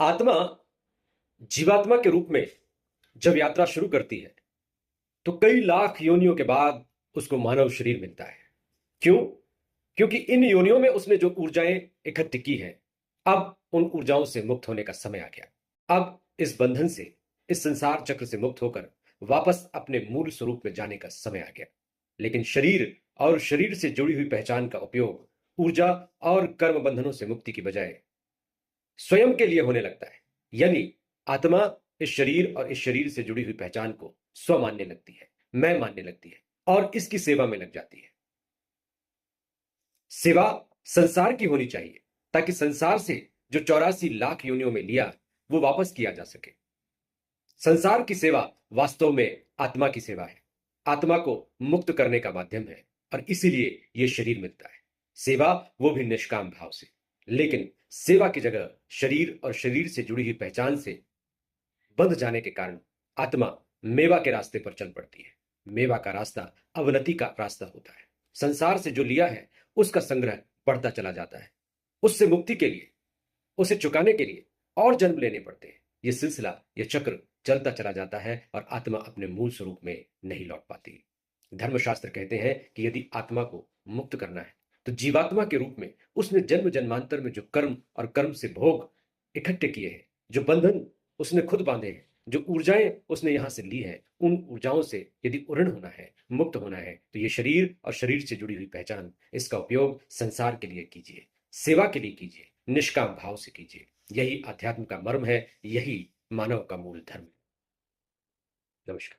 आत्मा जीवात्मा के रूप में जब यात्रा शुरू करती है तो कई लाख योनियों के बाद उसको मानव शरीर मिलता है। क्यों? क्योंकि इन योनियों में उसने जो ऊर्जाएं इकट्ठी की हैं, अब उन ऊर्जाओं से मुक्त होने का समय आ गया। अब इस बंधन से, इस संसार चक्र से मुक्त होकर वापस अपने मूल स्वरूप में जाने का समय आ गया। लेकिन शरीर और शरीर से जुड़ी हुई पहचान का उपयोग ऊर्जा और कर्म बंधनों से मुक्ति की बजाय स्वयं के लिए होने लगता है। यानी आत्मा इस शरीर और इस शरीर से जुड़ी हुई पहचान को स्व मानने लगती है, मैं मानने लगती है और इसकी सेवा में लग जाती है। सेवा संसार की होनी चाहिए ताकि संसार से जो 84 लाख योनियों में लिया वो वापस किया जा सके। संसार की सेवा वास्तव में आत्मा की सेवा है, आत्मा को मुक्त करने का माध्यम है और इसीलिए यह शरीर मिलता है। सेवा वो भी निष्काम भाव से। लेकिन सेवा की जगह शरीर और शरीर से जुड़ी हुई पहचान से बंध जाने के कारण आत्मा मेवा के रास्ते पर चल पड़ती है। मेवा का रास्ता अवनति का रास्ता होता है। संसार से जो लिया है उसका संग्रह बढ़ता चला जाता है। उससे मुक्ति के लिए, उसे चुकाने के लिए और जन्म लेने पड़ते हैं। यह सिलसिला, यह चक्र चलता चला जाता है और आत्मा अपने मूल स्वरूप में नहीं लौट पाती। धर्मशास्त्र कहते हैं कि यदि आत्मा को मुक्त करना है तो जीवात्मा के रूप में उसने जन्म जन्मांतर में जो कर्म और कर्म से भोग इकट्ठे किए हैं, जो बंधन उसने खुद बांधे हैं, जो ऊर्जाएं उसने यहां से ली हैं, उन ऊर्जाओं से यदि उऋण होना है, मुक्त होना है, तो ये शरीर और शरीर से जुड़ी हुई पहचान, इसका उपयोग संसार के लिए कीजिए, सेवा के लिए कीजिए, निष्काम भाव से कीजिए। यही आध्यात्म का मर्म है, यही मानव का मूल धर्म है। नमस्कार।